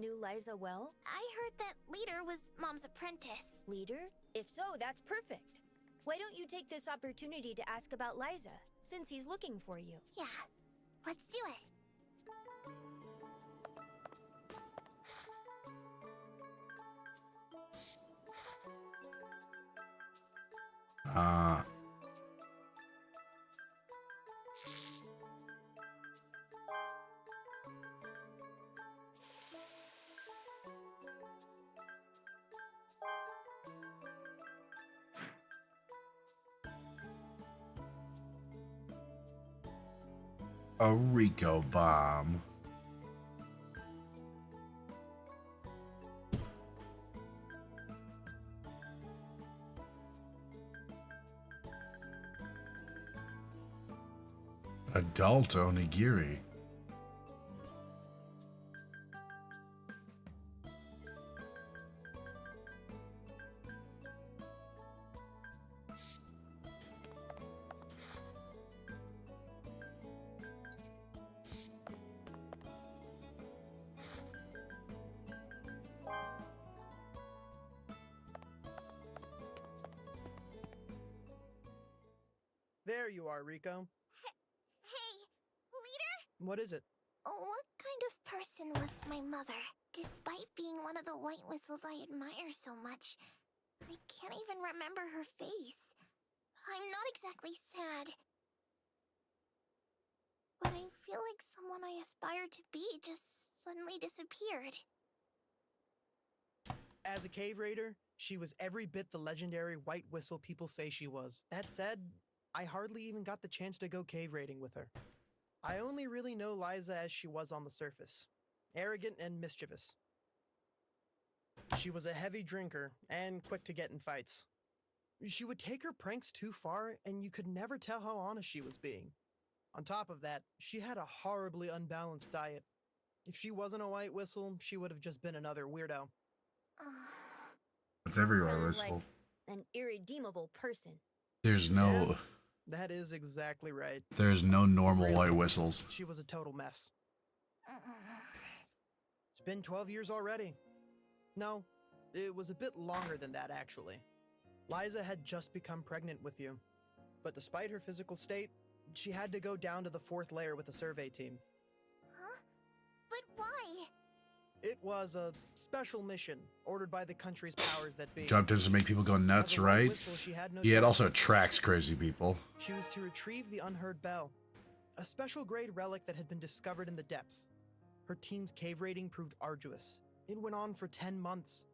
knew Liza well? I heard that Leader was Mom's apprentice. Leader? If so, that's perfect. Why don't you take this opportunity to ask about Liza, since he's looking for you? Yeah, let's do it. A Rico bomb. Adult onigiri. There you are, Rico. Hey, Leader? What is it? What kind of person was my mother? Despite being one of the white whistles I admire so much, I can't even remember her face. I'm not exactly sad. But I feel like someone I aspired to be just suddenly disappeared. As a cave raider, she was every bit the legendary white whistle people say she was. That said, I hardly even got the chance to go cave raiding with her. I only really know Liza as she was on the surface. Arrogant and mischievous. She was a heavy drinker and quick to get in fights. She would take her pranks too far, and you could never tell how honest she was being. On top of that, she had a horribly unbalanced diet. If she wasn't a white whistle, she would have just been another weirdo. It's every white Sounds whistle. like an irredeemable person. There's no. That is exactly right. There's no normal Really, white whistles. She was a total mess. It's been 12 years already. No, it was a bit longer than that, actually. Liza had just become pregnant with you. But despite her physical state, she had to go down to the 4th layer with the survey team. Huh? But why? It was a special mission ordered by the country's powers that be. Job tends to make people go nuts, As a white right? whistle, she had no Yeah, it choice. also attracts crazy people. She was to retrieve the unheard bell, a special grade relic that had been discovered in the depths. Her team's cave raiding proved arduous. It went on for 10 months.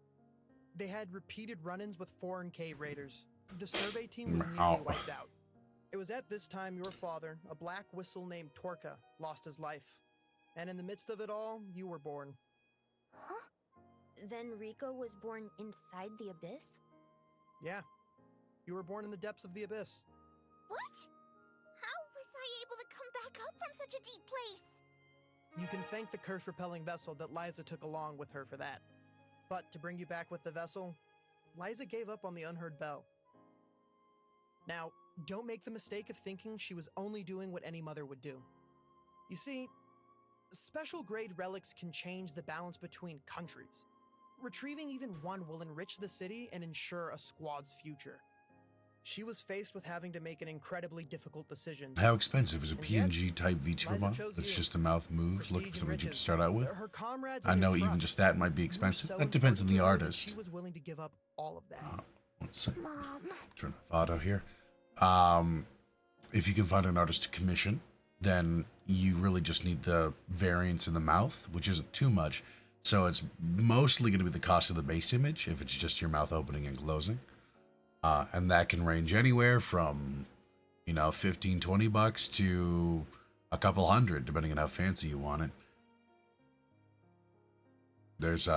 They had repeated run-ins with foreign cave raiders. The survey team was nearly wiped out. It was at this time your father, a black whistle named Torka, lost his life. And in the midst of it all, you were born. Huh? Then Rico was born inside the abyss? Yeah. You were born in the depths of the abyss. What? How was I able to come back up from such a deep place? You can thank the curse-repelling vessel that Liza took along with her for that. But to bring you back with the vessel, Liza gave up on the unheard bell. Now, don't make the mistake of thinking she was only doing what any mother would do. You see, special grade relics can change the balance between countries. Retrieving even one will enrich the city and ensure a squad's future. She was faced with having to make an incredibly difficult decision. How expensive is a And yet, PNG type VTuber Liza mod chose that's you. just a mouth move looking for Prestige something and to riches. start out with? Her comrades I and her know even trust just that might be were expensive. so That depends on important the to her that artist. She was willing to give up all of that. One second. Mom. Turn off auto here. If you can find an artist to commission, then you really just need the variance in the mouth, which isn't too much. So it's mostly going to be the cost of the base image if it's just your mouth opening and closing. And that can range anywhere from, you know, $15, $20 to a couple hundred, depending on how fancy you want it. There's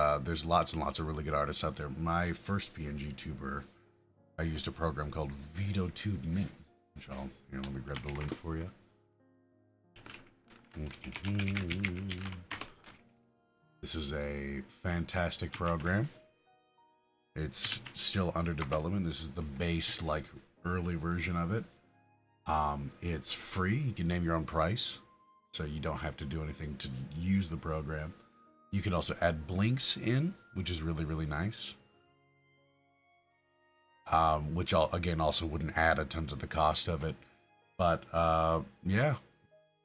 lots and lots of really good artists out there. My first PNG tuber, I used a program called VitoTube Mint, which here, let me grab the link for you. This is a fantastic program. It's still under development. This is the base, like, early version of it. It's free. You can name your own price, so you don't have to do anything to use the program. You can also add blinks in, which is really, really nice. Which again also wouldn't add a ton to the cost of it. But yeah,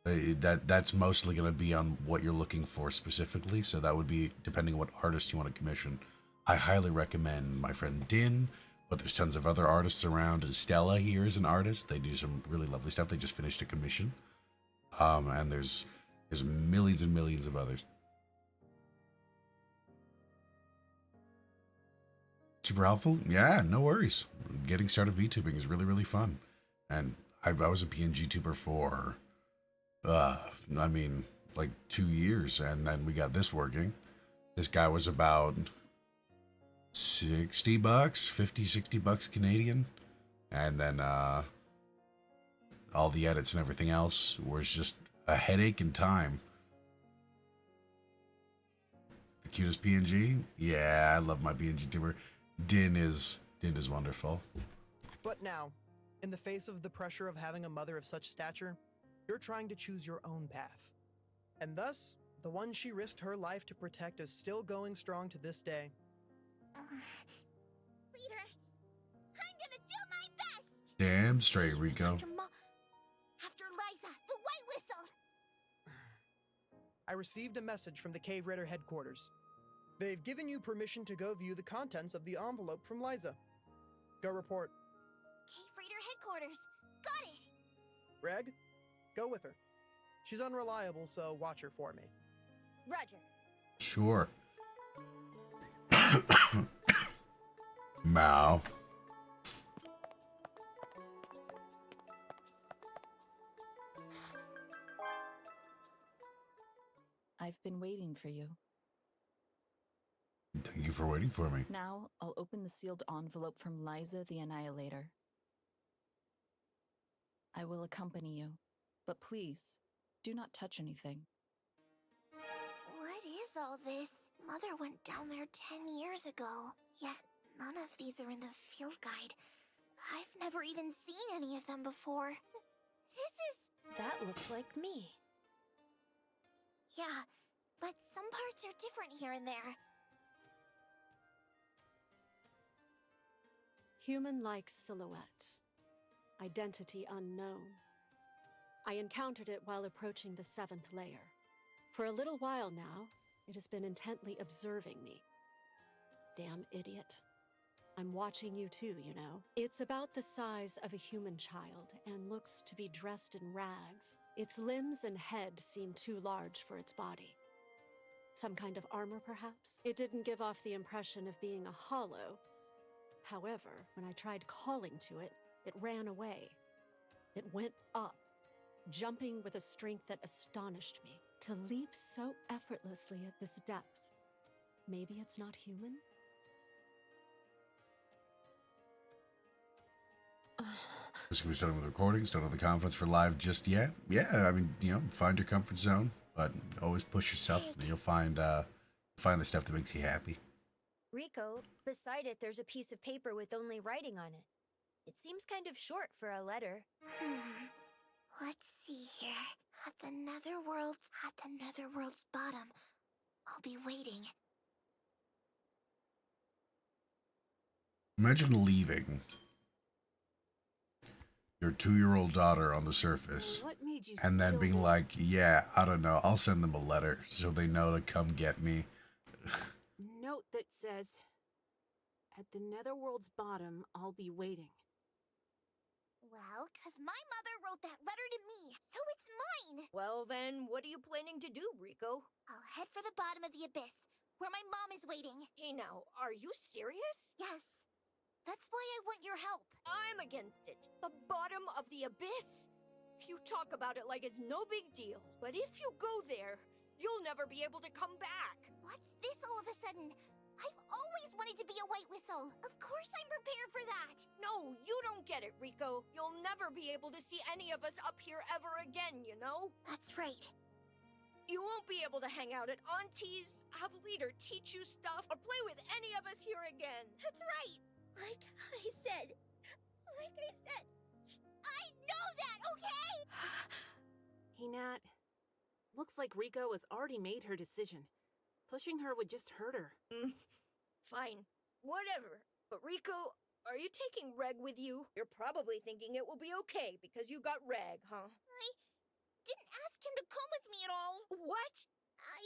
that's mostly going to be on what you're looking for specifically. So that would be depending on what artist you want to commission. I highly recommend my friend Din, but there's tons of other artists around. Stella here is an artist. They do some really lovely stuff. They just finished a commission. And there's millions and millions of others. Super helpful? Yeah, no worries. Getting started VTubing is really, really fun. And I was a PNG tuber for, like 2 years, and then we got this working. This guy was about $60, $50-$60 Canadian. And then all the edits and everything else was just a headache and time. The cutest PNG? Yeah, I love my PNG tuber. Din is wonderful. But now, in the face of the pressure of having a mother of such stature, you're trying to choose your own path. And thus, the one she risked her life to protect is still going strong to this day. Leader, I'm gonna do my best! Damn straight, Rico. After Liza, the White Whistle! I received a message from the Cave Raider headquarters. They've given you permission to go view the contents of the envelope from Liza. Go report. Cave Raider headquarters. Got it! Reg, go with her. She's unreliable, so watch her for me. Roger. Sure. Mao. I've been waiting for you. Thank you for waiting for me. Now, I'll open the sealed envelope from Liza the Annihilator. I will accompany you, but please, do not touch anything. What is all this? Mother went down there 10 years ago, yet none of these are in the field guide. I've never even seen any of them before. This is... That looks like me. Yeah, but some parts are different here and there. Human-like silhouette. Identity unknown. I encountered it while approaching the 7th layer. For a little while now, it has been intently observing me. Damn idiot. I'm watching you too, you know. It's about the size of a human child and looks to be dressed in rags. Its limbs and head seem too large for its body. Some kind of armor, perhaps? It didn't give off the impression of being a hollow. However, when I tried calling to it, it ran away. It went up, jumping with a strength that astonished me. To leap so effortlessly at this depth. Maybe it's not human? This can be starting with recordings. Don't have the confidence for live just yet. Yeah, I mean, find your comfort zone, but always push yourself, and you'll find the stuff that makes you happy. Rico, beside it, there's a piece of paper with only writing on it. It seems kind of short for a letter. Let's see here. At the netherworld's bottom. I'll be waiting. Imagine leaving your 2-year-old daughter on the surface, So what made you and then steal being this? like, yeah, I don't know, I'll send them a letter so they know to come get me. Note that says, at the netherworld's bottom, I'll be waiting. Well, 'cause my mother wrote that letter to me, so it's mine! Well, then, what are you planning to do, Rico? I'll head for the bottom of the abyss, where my mom is waiting. Hey now, are you serious? Yes. That's why I want your help. I'm against it. The bottom of the abyss? You talk about it like it's no big deal, but if you go there, you'll never be able to come back. What's this all of a sudden? I've always wanted to be a White Whistle. Of course I'm prepared for that. No, you don't get it, Rico. You'll never be able to see any of us up here ever again, you know? That's right. You won't be able to hang out at Auntie's, have Leader teach you stuff, or play with any of us here again. That's right. Like I said, I know that, okay? Hey, Nat. Looks like Rico has already made her decision. Pushing her would just hurt her. Fine. Whatever. But Rico, are you taking Reg with you? You're probably thinking it will be okay because you got Reg, huh? I didn't ask him to come with me at all. What? I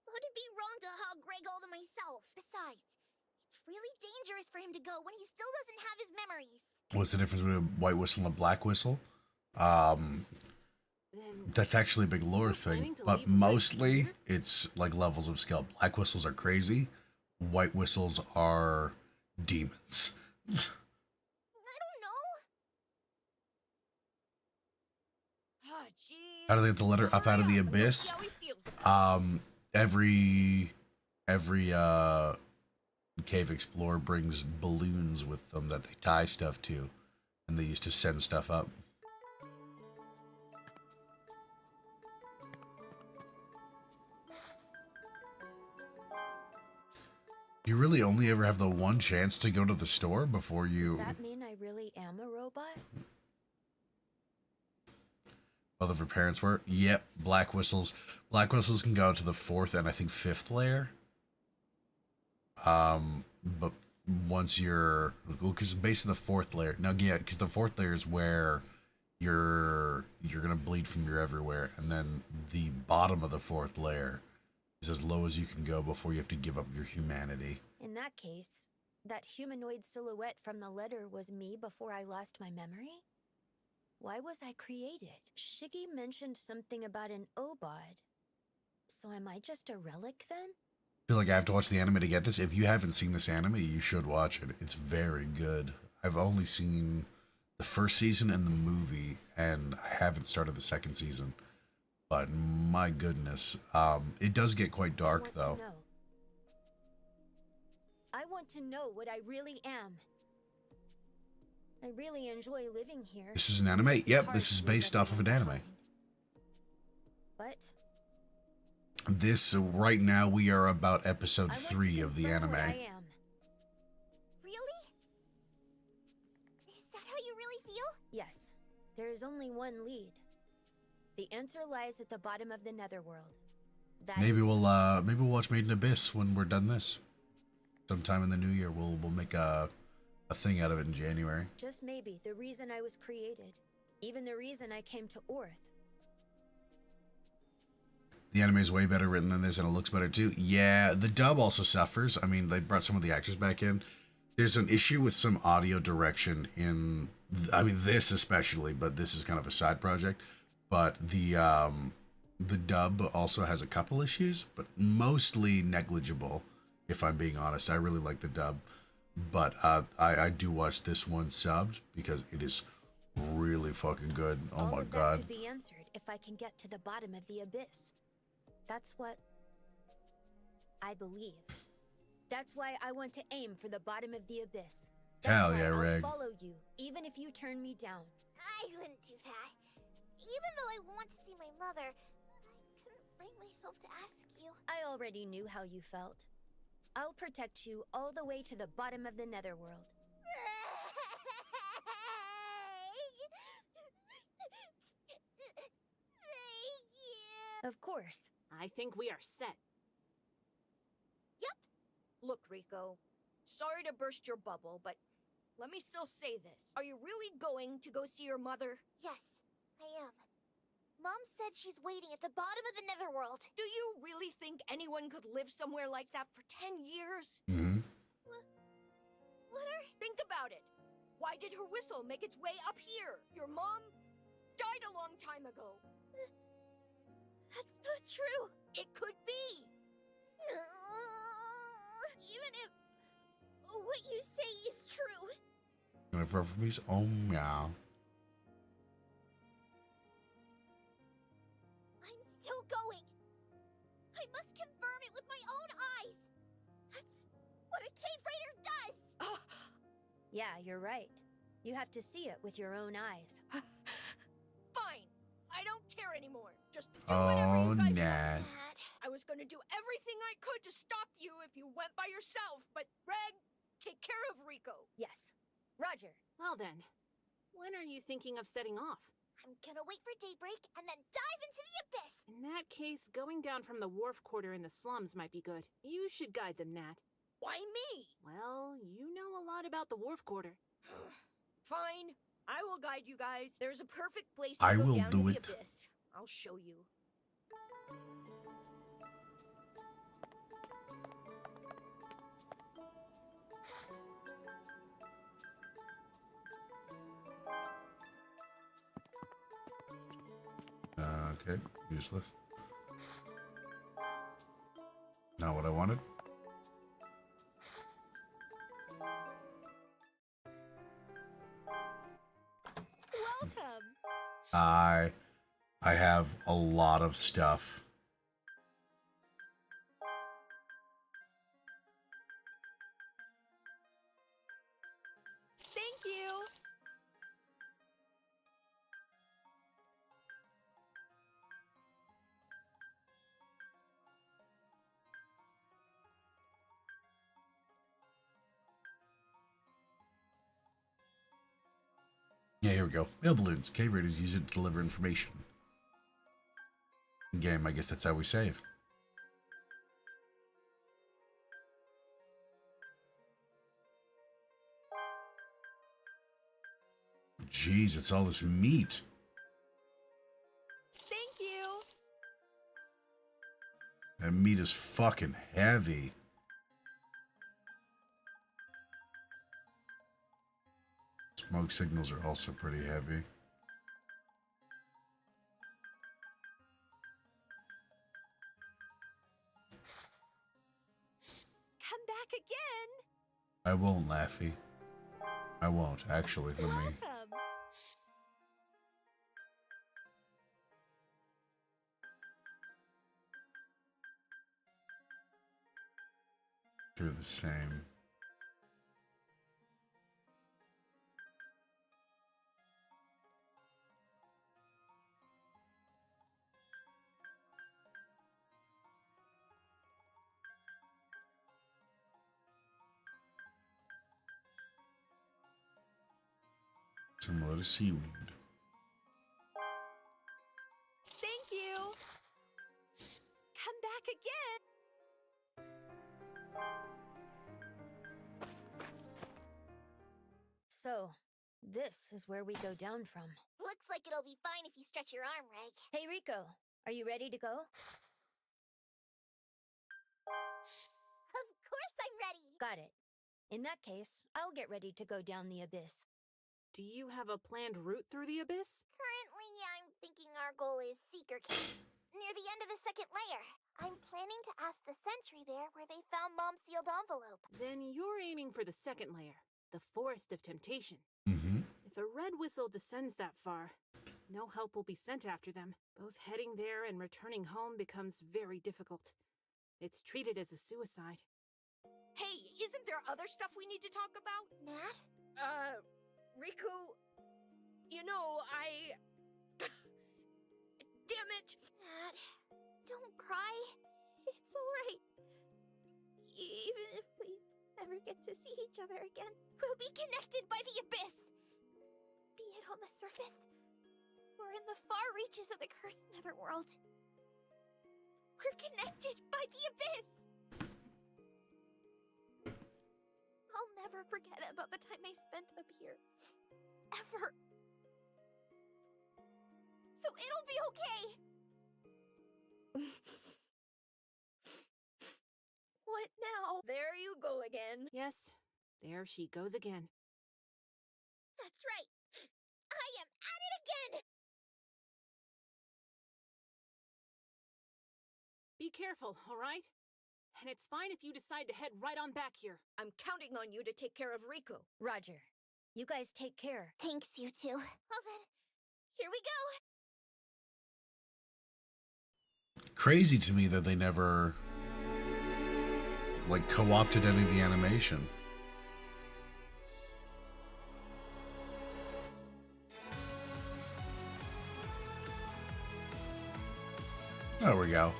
thought it'd be wrong to hug Greg all to myself. Besides, it's really dangerous for him to go when he still doesn't have his memories. What's the difference between a white whistle and a black whistle? Then That's actually a big lore planning thing, to but leave Reg mostly here? it's like levels of skill. Black whistles are crazy. White whistles are demons. I don't know. Ah, jeez. How do they get the letter up out of the Hurry up and let's abyss? see how he feels about it. Every cave explorer brings balloons with them that they tie stuff to, and they used to send stuff up. You really only ever have the one chance to go to the store before you. Does that mean I really am a robot? Both of her parents were. Yep, black whistles. Black whistles can go to the 4th and I think 5th layer. But once you're, because basically the 4th layer. Now, yeah, because the 4th layer is where you're gonna bleed from your everywhere, and then the bottom of the 4th layer is as low as you can go before you have to give up your humanity. In that case, that humanoid silhouette from the letter was me before I lost my memory? Why was I created? Shiggy mentioned something about an Obod. So am I just a relic then? I feel like I have to watch the anime to get this. If you haven't seen this anime, you should watch it. It's very good. I've only seen the first season and the movie, and I haven't started the second season. But my goodness, it does get quite dark, though. I want to know what I really am. I really enjoy living here. This is an anime? Yep, this is based off of an anime. But This, right now, we are about episode I want to 3 of the confirm anime. what I am. Really? Is that how you really feel? Yes, there is only one lead. The answer lies at the bottom of the netherworld. That Maybe is- we'll watch Made in Abyss when we're done this. Sometime in the new year, we'll make a thing out of it in January. just maybe the reason I was created. Even the reason I came to Orth. The anime is way better written than this, and it looks better too. Yeah, the dub also suffers. I mean, they brought some of the actors back in. There's an issue with some audio direction in, I mean, this especially, but this is kind of a side project. But the dub also has a couple issues, but mostly negligible, if I'm being honest. I really like the dub. But I do watch this one subbed because it is really fucking good. Oh All my of that god. could be answered if I can get to the bottom of the abyss. That's what I believe. That's why I want to aim for the bottom of the abyss. That's Hell why yeah, I'll Reg. follow you, even if you turn me down. I wouldn't do that. Even though I want to see my mother, I couldn't bring myself to ask you. I already knew how you felt. I'll protect you all the way to the bottom of the netherworld. Thank you. Of course. I think we are set. Look, Rico, sorry to burst your bubble, but let me still say this. Are you really going to go see your mother? Yes, I am. Mom said she's waiting at the bottom of the netherworld. Do you really think anyone could live somewhere like that for 10 years? Mm-hmm. What are... Think about it. Why did her whistle make its way up here? Your mom died a long time ago. That's not true. It could be. Even if what you say is true. And for me, oh yeah. I'm still going. I must confirm it with my own eyes. That's what a cave raider does. Yeah, you're right. You have to see it with your own eyes. Fine. I don't care anymore. Just do whatever Oh you guys nah. want. I was gonna do everything I could to stop you if you went by yourself, but Reg, take care of Rico. Yes. Roger. Well then, when are you thinking of setting off? I'm gonna wait for daybreak and then dive into the abyss. In that case, going down from the wharf quarter in the slums might be good. You should guide them, Nat. Why me? Well, you know a lot about the wharf quarter. Fine. I will guide you guys. There's a perfect place I to go will down do to the it. abyss. I'll show you. Okay, useless. Not what I wanted. Welcome. I have a lot of stuff. Thank you. Yeah, here we go. Mail balloons. Cave raiders use it to deliver information. In game, I guess that's how we save. Jeez, it's all this meat. Thank you. That meat is fucking heavy. Smoke signals are also pretty heavy. Come back again. I won't, Laffy. I won't, actually. Let me... Welcome. do the same. Similar to seaweed. Thank you. Come back again. So, this is where we go down from. Looks like it'll be fine if you stretch your arm, Reg. Hey, Rico, are you ready to go? Of course I'm ready. Got it. In that case, I'll get ready to go down the abyss. Do you have a planned route through the abyss? Currently, I'm thinking our goal is Seeker Cave, near the end of the second layer. I'm planning to ask the sentry there where they found Mom's sealed envelope. Then you're aiming for the second layer, the Forest of Temptation. Mm-hmm. If a red whistle descends that far, no help will be sent after them. Both heading there and returning home becomes very difficult. It's treated as a suicide. Hey, isn't there other stuff we need to talk about? Nat? Riku, you know, Damn it! Nat, don't cry. It's alright. Even if we never get to see each other again, we'll be connected by the abyss. Be it on the surface, or in the far reaches of the cursed netherworld. We're connected by the abyss. I'll never forget about the time I spent up here. Ever. So it'll be okay. What now? There you go again. Yes, there she goes again. That's right. I am at it again. Be careful, all right? And it's fine if you decide to head right on back here. I'm counting on you to take care of Riku. Roger. You guys take care. Thanks, you two. Well then, here we go. Crazy to me that they never, like, co-opted any of the animation. There we go.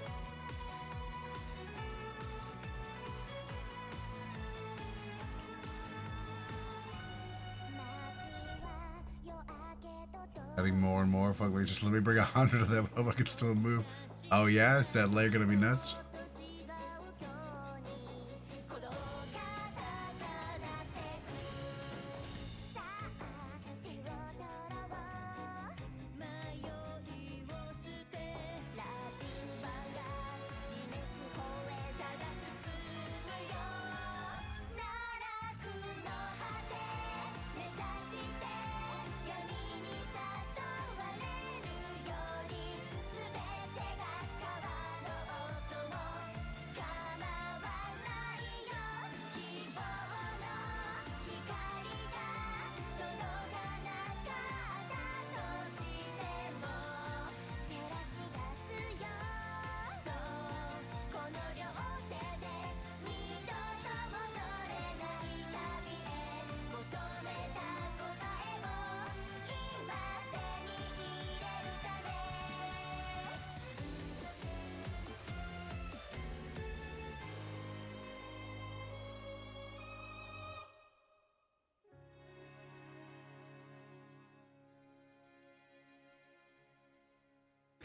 Adding more and more. Fuck, wait, just let me bring 100 of them. Hope I can still move. Oh yeah, is that layer gonna be nuts?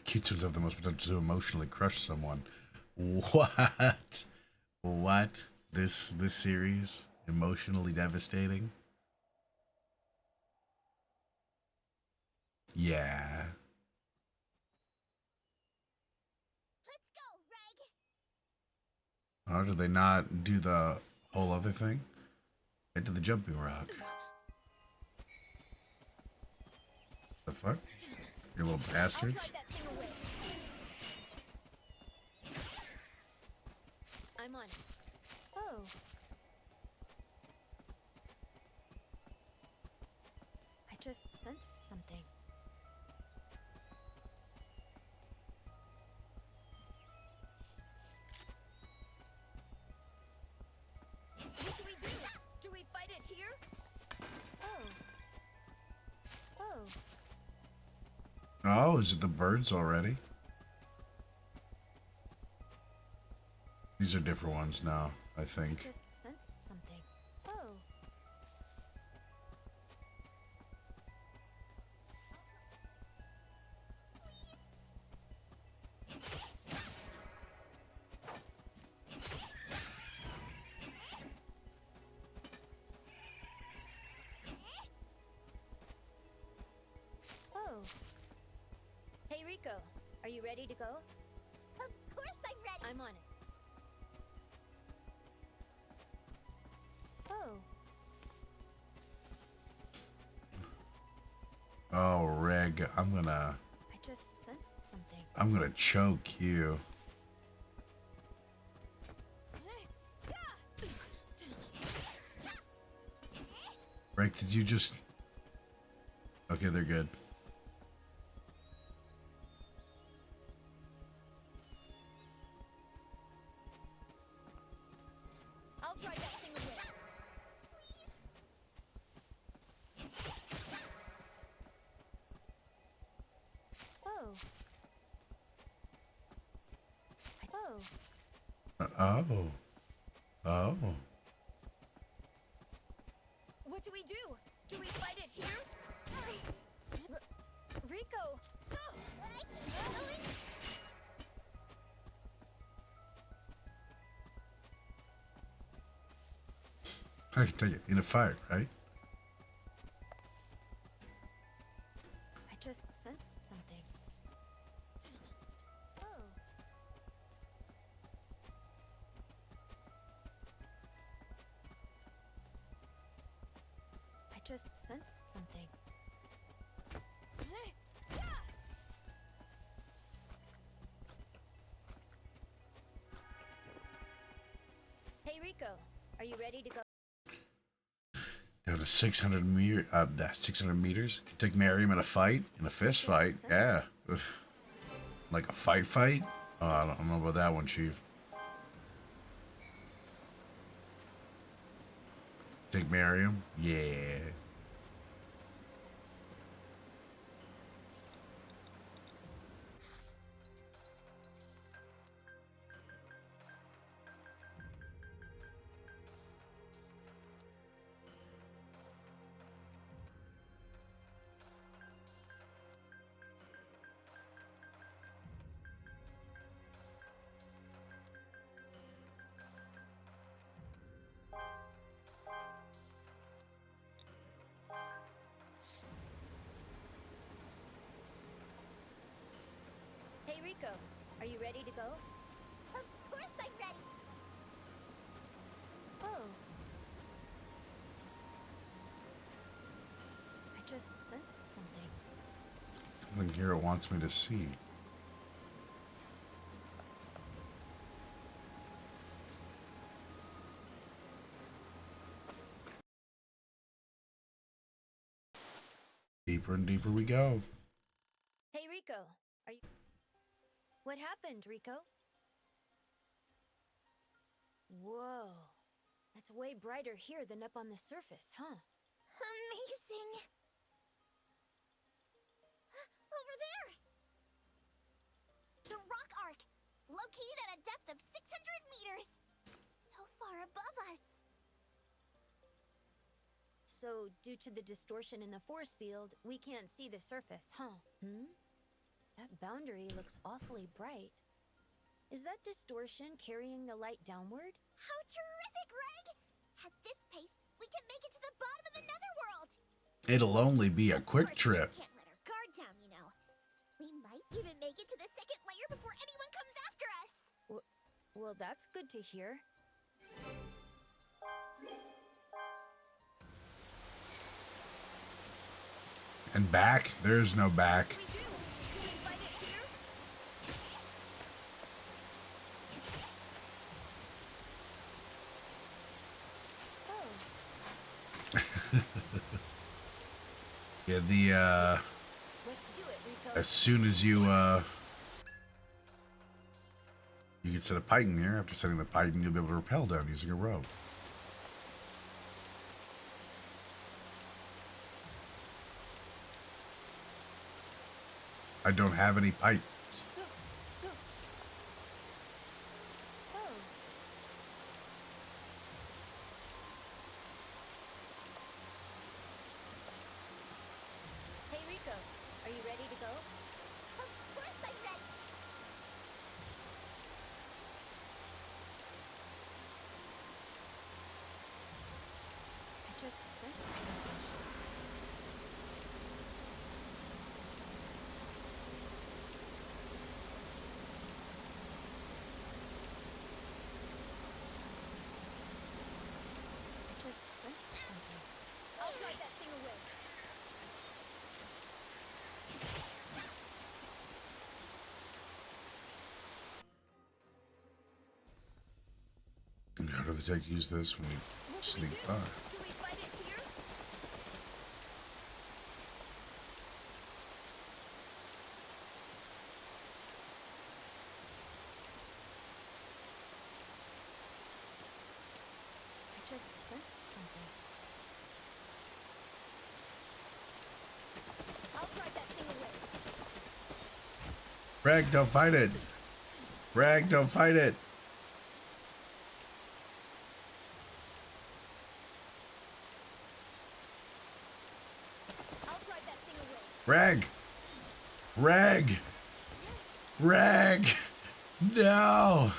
Cute ones have the most potential to emotionally crush someone. What? What? This series? Emotionally devastating? Yeah. Let's go, Reg. Or did they not do the whole other thing? Head to the jumping rock. The fuck? You little bastards. I'm on it. Oh. I just sensed something. What do we do? Do we fight it here? Oh. Oh. Oh, is it the birds already? These are different ones now, I think. I just sensed something. Oh. Oh. Hey, Rico. Are you ready to go? Of course I'm ready. I'm on it. Oh. Oh, Reg, I'm gonna I just sensed something. choke you. Reg, did you just... Okay, they're good. I'll try that thing again. Oh. Oh. Oh. Oh. What do we do? Do we fight it here? Rico! I can take it in a fight, right? I just sensed something. Oh. I just sensed something. Hey Rico, are you ready to go? Down to 600 meters. Take Miriam in a fight, in a fist fight. Yeah. Ugh. Like a fight? Oh, I don't know about that one, Chief. Take Miriam? Yeah. Rico, are you ready to go? Of course I'm ready. Oh. I just sensed something. Something here it wants me to see. Deeper and deeper we go. Hey, Rico, are you... What happened, Rico? Whoa. That's way brighter here than up on the surface, huh? Amazing. Over there! The rock arc, located at a depth of 600 meters. So far above us. So, due to the distortion in the force field, we can't see the surface, huh? That boundary looks awfully bright. Is that distortion carrying the light downward? How terrific, Reg! At this pace, we can make it to the bottom of the netherworld. It'll only be a Of quick course, trip. We can't let our guard down, you know. We might even make it to the second layer before anyone comes after us. Well, that's good to hear. And back? There's no back. Do we fight it here? Oh, Yeah, let's do it, Rico. as soon as you can set a pipe in here. After setting the pipe, you'll be able to rappel down using a rope. I don't have any pipes. Oh. Hey, Rico, are you ready to go? Of course I'm ready. I just sensed something. I just sensed something. I'll drive that thing away. And how do the tech use this when you What do we sneak do? by? Do we fight it here? I just sensed something. I'll drive that thing away. Rag, don't fight it. Rag, don't fight it. I'll drive that thing away. Rag. Rag. Rag. No.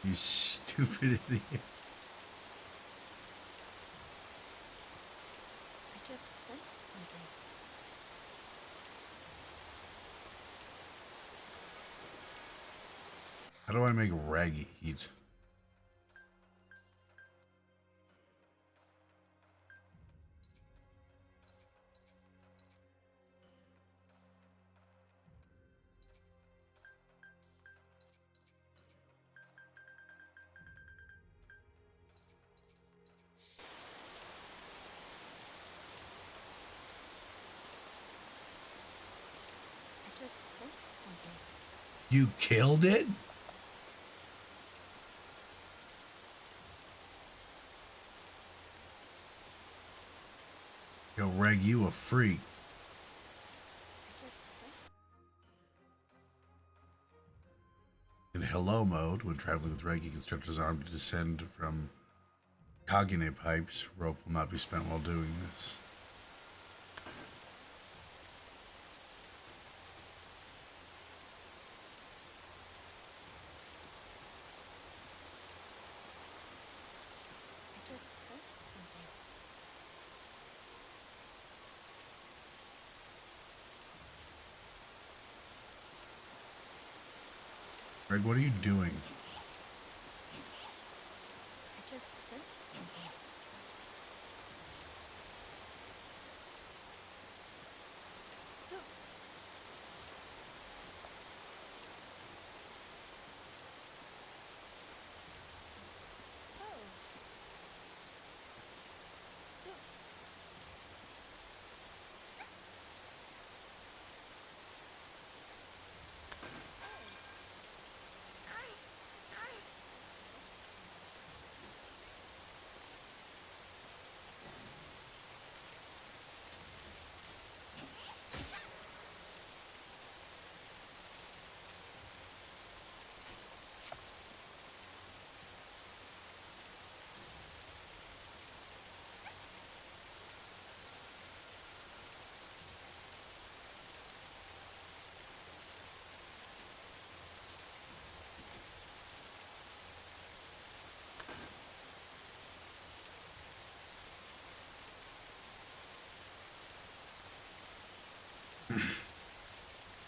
You stupid idiot. I just sensed something. How do I make Rag eat? I just sensed something. You killed it? Yo, Reg, you a freak. I just sensed. In hello mode, when traveling with Reg, you can stretch his arm to descend from Kagine pipes. Rope will not be spent while doing this. I just sensed something. Greg, what are you doing? I just sensed something.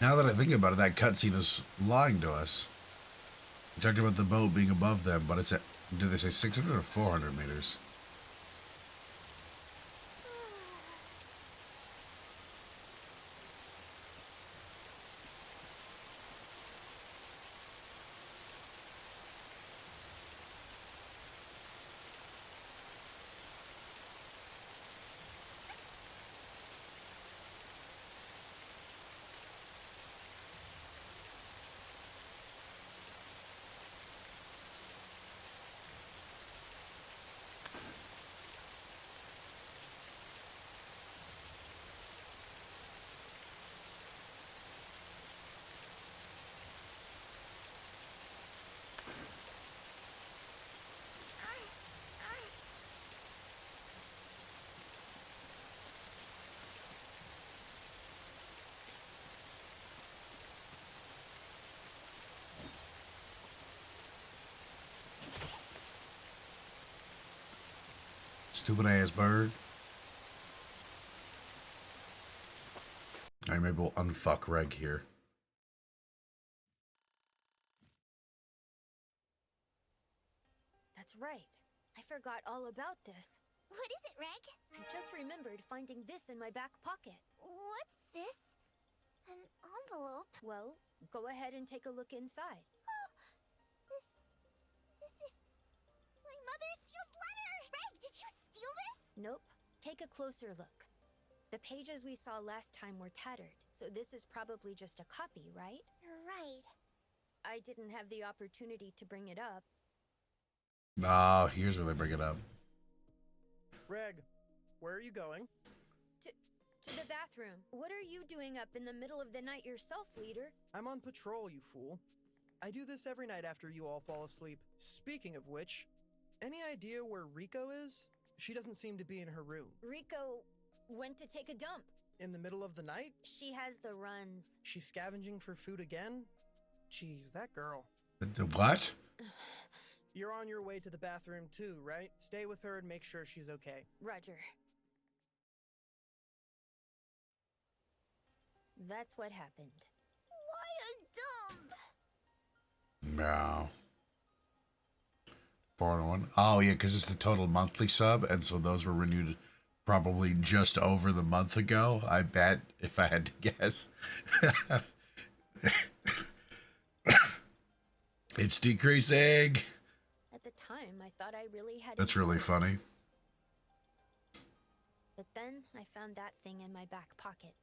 Now that I think about it, that cutscene is lying to us. We talked about the boat being above them, but it's at, did they say 600 or 400 meters? Stupid ass bird. Alright, maybe we'll unfuck Reg here. That's right. I forgot all about this. What is it, Reg? I just remembered finding this in my back pocket. What's this? An envelope? Well, go ahead and take a look inside. This is my mother's sealed letter! Reg, did you steal this? Nope. Take a closer look. The pages we saw last time were tattered, so this is probably just a copy, right? You're right. I didn't have the opportunity to bring it up. Oh, here's where they bring it up. Reg, where are you going? To the bathroom. What are you doing up in the middle of the night yourself, leader? I'm on patrol, you fool. I do this every night after you all fall asleep. Speaking of which, any idea where Rico is? She doesn't seem to be in her room. Rico went to take a dump. In the middle of the night? She has the runs. She's scavenging for food again? Jeez, that girl. The what? You're on your way to the bathroom too, right? Stay with her and make sure she's okay. Roger. That's what happened. Why a dump? No. 401. Oh, yeah, because it's the total monthly sub, and so those were renewed probably just over the month ago, I bet, if I had to guess. It's decreasing. At the time, I thought I really had. That's really funny. But then I found that thing in my back pocket.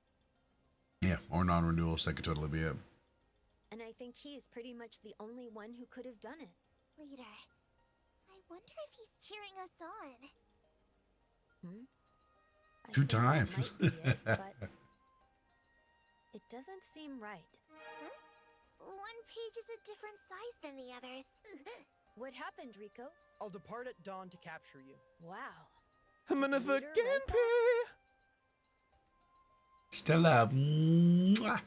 Yeah, or non-renewals, that could totally be it. And I think he's pretty much the only one who could have done it. Leader, I wonder if he's cheering us on. I 2 think that times. might be it, but it doesn't seem right. One page is a different size than the others. What happened, Rico? I'll depart at dawn to capture you. Wow. I'm Did the gonna leader fucking like that? pee. Stella. Mwah.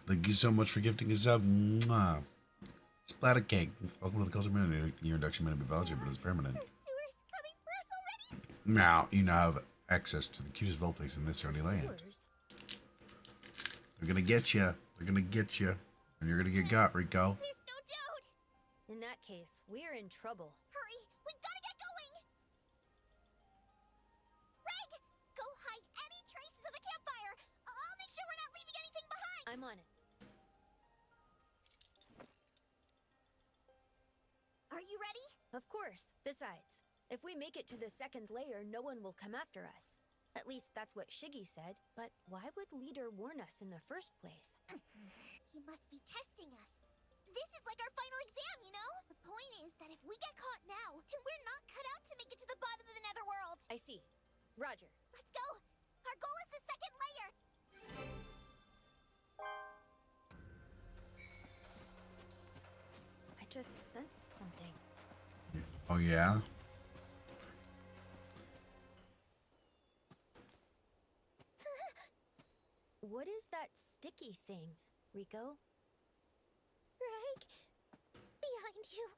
Thank you so much for gifting us up. Mwah. Splatter cake. Welcome to the Culture Minute. Your induction may not be voucher, but it's permanent. Our sewer's coming for us already. Now, you now have access to the cutest vault place in this early land. Sewers? They're gonna get you. They're They're gonna get you, and you're gonna get got, Rico. There's no doubt. In that case, we're in trouble. Hurry, we've got to get going. Reg, go hide any traces of the campfire. I'll make sure we're not leaving anything behind. I'm on it. Are you ready? Of course. Besides, if we make it to the second layer, no one will come after us. At least that's what Shiggy said. But why would Leader warn us in the first place? He must be testing us. This is like our final exam, you know? The point is that if we get caught now, then we're not cut out to make it to the bottom of the netherworld. I see. Roger. Let's go. Our goal is the second layer. I just sensed something. Oh yeah. What is that sticky thing, Rico? Reg, behind you.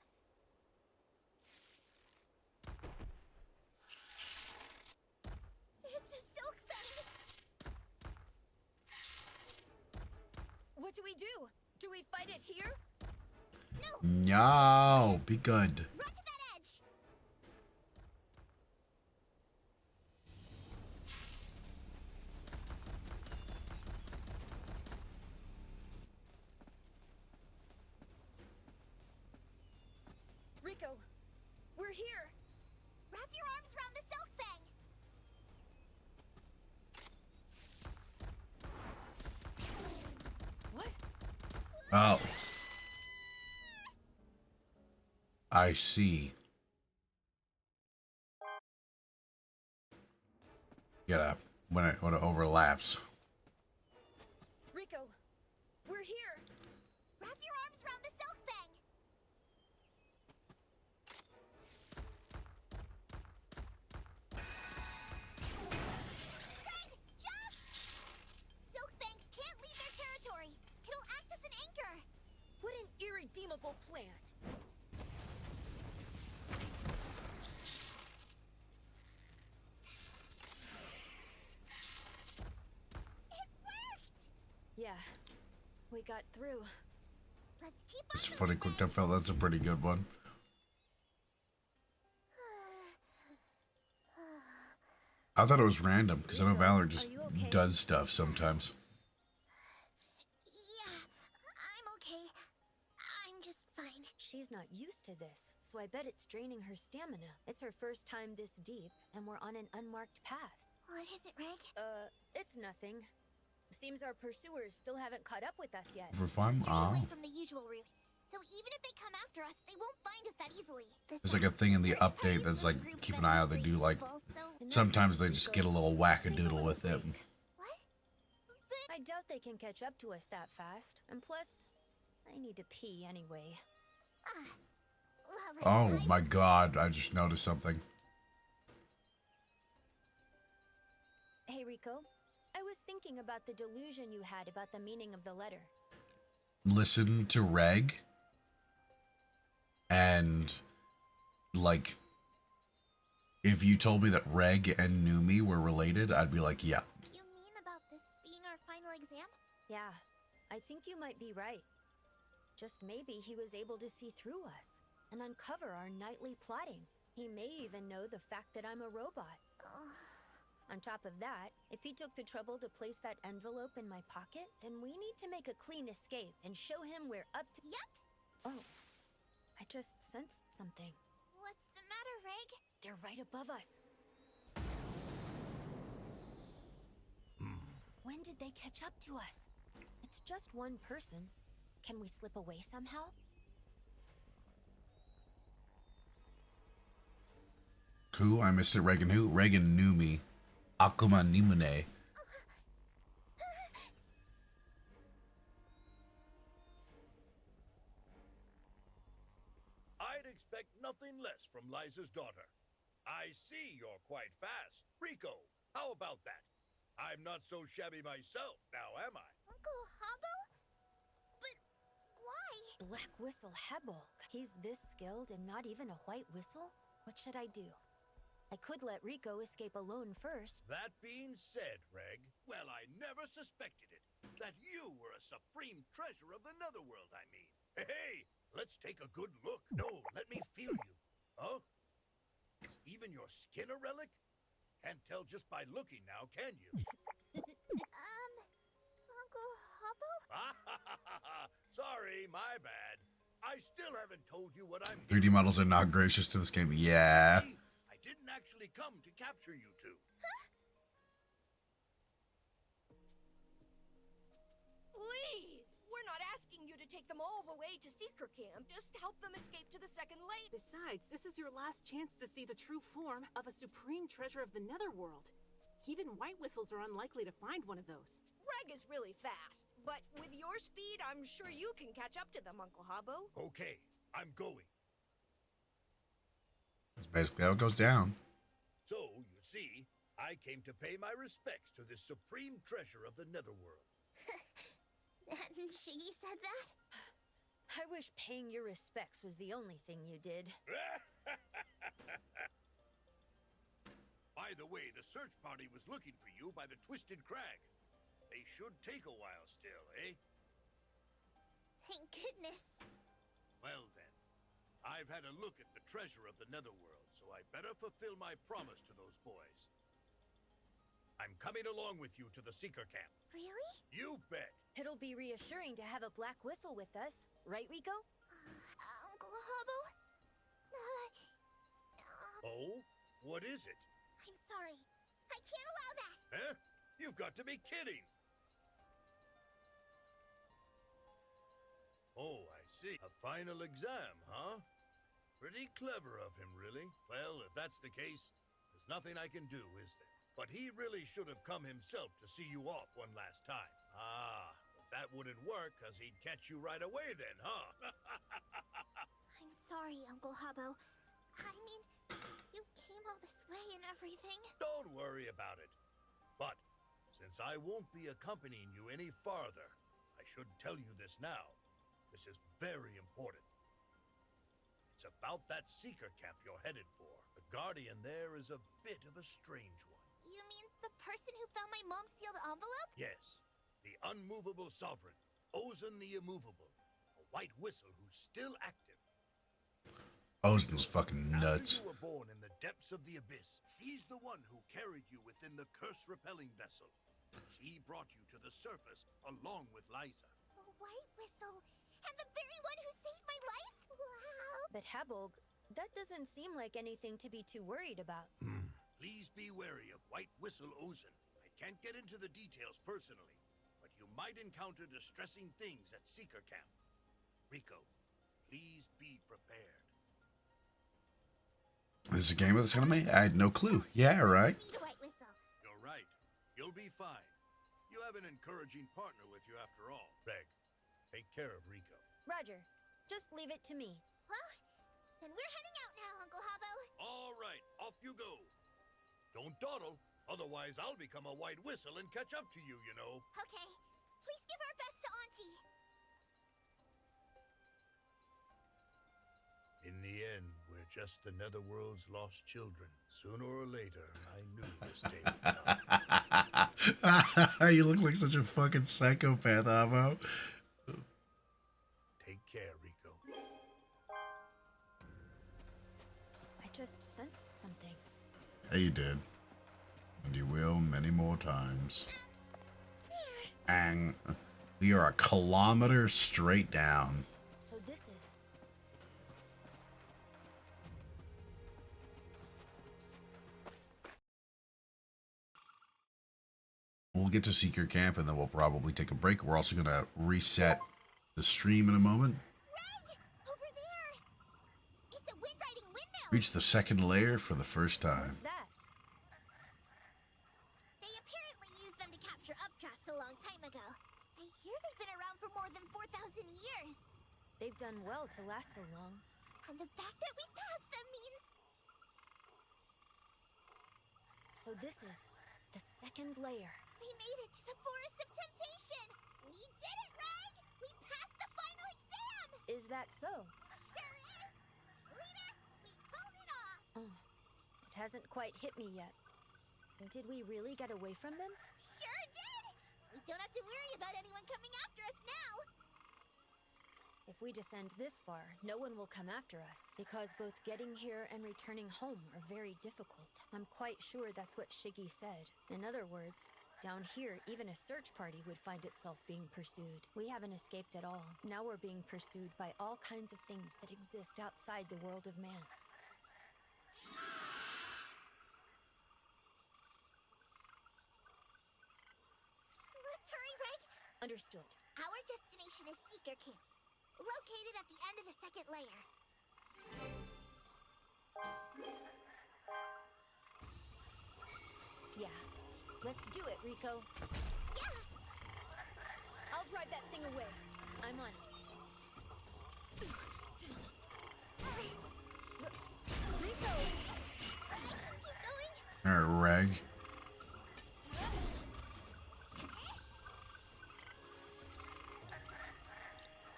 It's a silk thing. What do we do? Do we fight it here? No, be good. Run to that edge. Rico, we're here. Wrap your arms around the silk thing. What? Oh. I see. Yeah, when it overlaps. Rico, we're here. Wrap your arms around the silk thing. Greg, jump! Silk things can't leave their territory. It'll act as an anchor. What an irredeemable plan. It worked! Yeah, we got through. Let's keep on It's moving, funny, quick Reg. time felt that's a pretty good one. I thought it was random because I know Valor just Are you okay? does stuff sometimes. Yeah, I'm okay. I'm just fine. She's not used to this, so I bet it's draining her stamina. It's her first time this deep, and we're on an unmarked path. What is it, Reg? It's nothing. Seems our pursuers still haven't caught up with us yet. For fun? Strayed Oh. away from the usual route. So even if they come after us, they won't find us that easily. There's like a thing in the update that's like, keep an eye out. They do like, sometimes they just get a little wackadoodle with it. What? I doubt they can catch up to us that fast. And plus, I need to pee anyway. Oh my god, I just noticed something. Hey, Rico. I was thinking about the delusion you had about the meaning of the letter. Listen to Reg. And, like, if you told me that Reg and Numi were related, I'd be like, yeah. You mean about this being our final exam? Yeah, I think you might be right. Just maybe he was able to see through us and uncover our nightly plotting. He may even know the fact that I'm a robot. On top of that, if he took the trouble to place that envelope in my pocket, then we need to make a clean escape and show him we're up to— Yep. Oh, I just sensed something. What's the matter, Reg? They're right above us. When did they catch up to us? It's just one person. Can we slip away somehow? Who? I missed it. Regan who? Regan Numi. Akuma Nimune. I'd expect nothing less from Liza's daughter. I see you're quite fast. Rico, how about that? I'm not so shabby myself, now am I? Uncle Hobbo? But why? Black Whistle Hebel. He's this skilled and not even a white whistle? What should I do? I could let Rico escape alone first. That being said, Reg, well, I never suspected it. That you were a supreme treasure of the Netherworld, I mean. Hey, let's take a good look. No, let me feel you. Huh? Is even your skin a relic? Can't tell just by looking now, can you? Uncle Hobbo? Sorry, my bad. I still haven't told you what I'm 3D models are not gracious to this game. Yeah. See, I didn't actually come to capture you two. Please! We're not asking you to take them all the way to Seeker Camp. Just help them escape to the second layer. Besides, this is your last chance to see the true form of a supreme treasure of the Netherworld. Even white whistles are unlikely to find one of those. Reg is really fast, but with your speed, I'm sure you can catch up to them, Uncle Hobbo. Okay, I'm going. That's basically how it goes down. So, you see, I came to pay my respects to this supreme treasure of the Netherworld. And Shiggy said that? I wish paying your respects was the only thing you did. By the way, the search party was looking for you by the Twisted Crag. They should take a while still, eh? Thank goodness. Well then, I've had a look at the treasure of the Netherworld, so I better fulfill my promise to those boys. I'm coming along with you to the Seeker Camp. Really? You bet. It'll be reassuring to have a black whistle with us, right, Rico? Uncle Hobbo? Oh? What is it? I'm sorry. I can't allow that. Huh? You've got to be kidding. Oh, I see. A final exam, huh? Pretty clever of him, really. Well, if that's the case, there's nothing I can do, is there? But he really should have come himself to see you off one last time. Ah, but that wouldn't work, because he'd catch you right away then, huh? I'm sorry, Uncle Hobbo. I mean, you came all this way and everything. Don't worry about it. But, since I won't be accompanying you any farther, I should tell you this now. This is very important. It's about that Seeker Camp you're headed for. The Guardian there is a bit of a strange one. You mean the person who found my mom's sealed envelope? Yes, the unmovable sovereign, Ozan the Immovable, a white whistle who's still active. Ozan's fucking nuts. After you were born in the depths of the abyss, she's the one who carried you within the curse-repelling vessel. She brought you to the surface along with Liza. A white whistle, and the very one who saved my life? Wow! But Habolg, that doesn't seem like anything to be too worried about. Please be wary of White Whistle Ozan. I can't get into the details personally, but you might encounter distressing things at Seeker Camp. Rico, please be prepared. This is a game of this anime? I had no clue. Yeah, right. Need a white whistle. You're right. You'll be fine. You have an encouraging partner with you after all. Reg, take care of Rico. Roger, just leave it to me. Well, then we're heading out now, Uncle Hobbo. All right, off you go. Don't dawdle, otherwise I'll become a white whistle and catch up to you, you know. Okay. Please give our best to Auntie. In the end, we're just the Netherworld's lost children. Sooner or later, I knew this day would come. You look like such a fucking psychopath, Avo. Take care, Rico. I just sensed something. Yeah, you did. And you will many more times. And we are a kilometer straight down. So this is... We'll get to Seeker Camp and then we'll probably take a break. We're also going to reset the stream in a moment. Reg! Over there! It's a wind-riding windmill! Reach the second layer for the first time. What's that? They apparently used them to capture updrafts a long time ago. I hear they've been around for more than 4,000 years. They've done well to last so long. And the fact that we passed them means... So this is the second layer. We made it to the Forest of Temptation! We did it, Reg! We passed the final exam! Is that so? Sure is! Leader, we pulled it off! Oh, it hasn't quite hit me yet. Did we really get away from them? Sure did! We Don't have to worry about anyone coming after us now. If we descend this far, no one will come after us, because both getting here and returning home are very difficult. I'm quite sure that's what Shiggy said. In other words, down here, even a search party would find itself being pursued. We haven't escaped at all. Now we're being pursued by all kinds of things that exist outside the world of man. Let's hurry, Reg. Understood. Our destination is Seeker Camp, located at the end of the second layer. Yeah. Let's do it, Rico. Yeah! I'll drive that thing away. I'm on it. Rico! Keep going. Reg.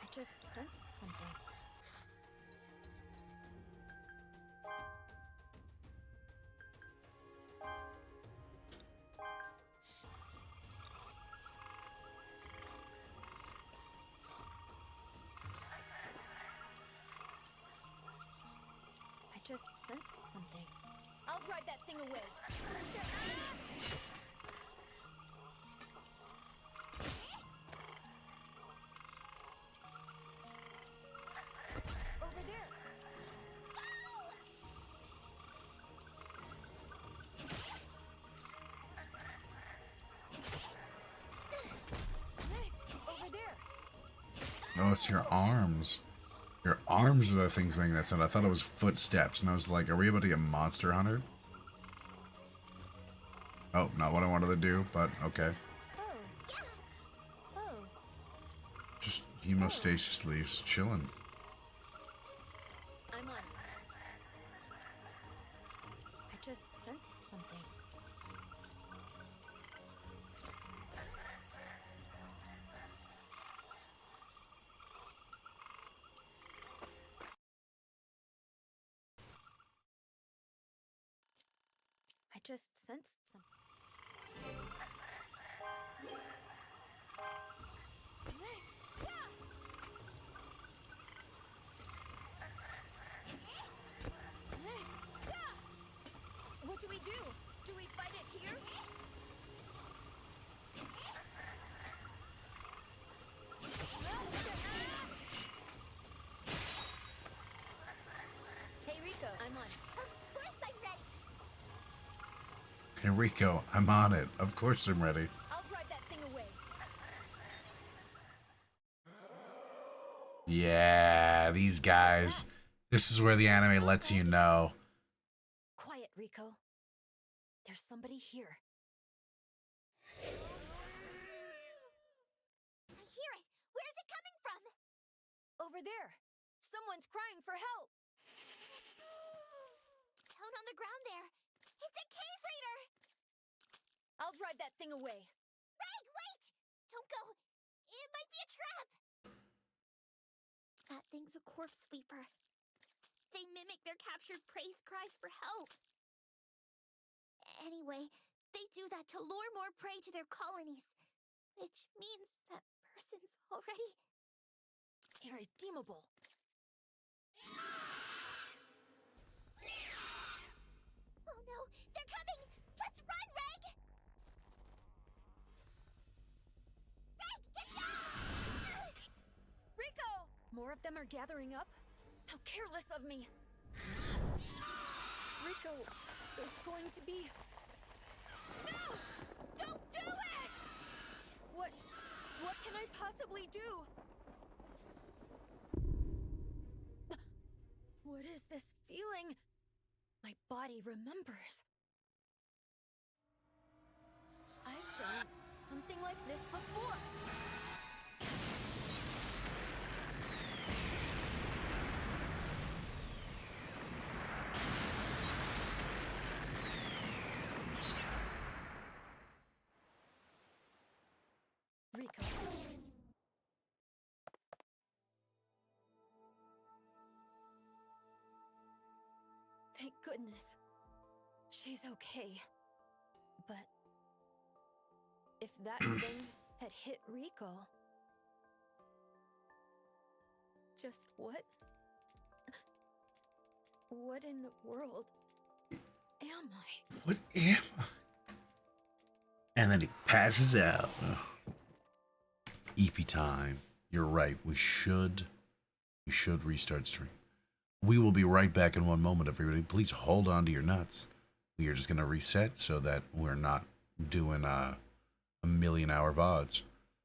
I just sensed something. I just sensed something. I'll drive that thing away. Over there. Over there. Oh, it's your arms. Your arms are the things making that sound. I thought it was footsteps, and I was like, are we able to get Monster Hunter? Oh, not what I wanted to do, but okay. Oh. Oh. Just hemostasis leaves, chilling. I'm on it. I just sensed something. I just sensed something. What do we do? Do we fight it here? Hey Rico, I'm on. Of course I'm ready. Hey, Rico, I'm on it. Of course I'm ready. I'll drive that thing away. Yeah, these guys. This is where the anime lets you know. Quiet, Rico. There's somebody here. I hear it. Where is it coming from? Over there. Someone's crying for help. Down on the ground there. It's a cave raider. I'll drive that thing away. Reg, wait! Don't go. It might be a trap. That thing's a corpse sweeper. They mimic their captured prey's cries for help. Anyway, they do that to lure more prey to their colonies, which means that person's already Irredeemable. Oh no, they're coming! Let's run, Reg! Reg, get down! Rico! More of them are gathering up? How careless of me. Rico, there's going to be... No! Don't do it! What can I possibly do? What is this feeling? My body remembers. I've done something like this before. Rico. Thank goodness. She's okay. But if that thing had hit recall. Just what? What in the world am I? What am I? And then he passes out. EP time. You're right. We should restart stream. We will be right back in one moment, everybody. Please hold on to your nuts. We are just going to reset so that we're not doing a million-hour VODs.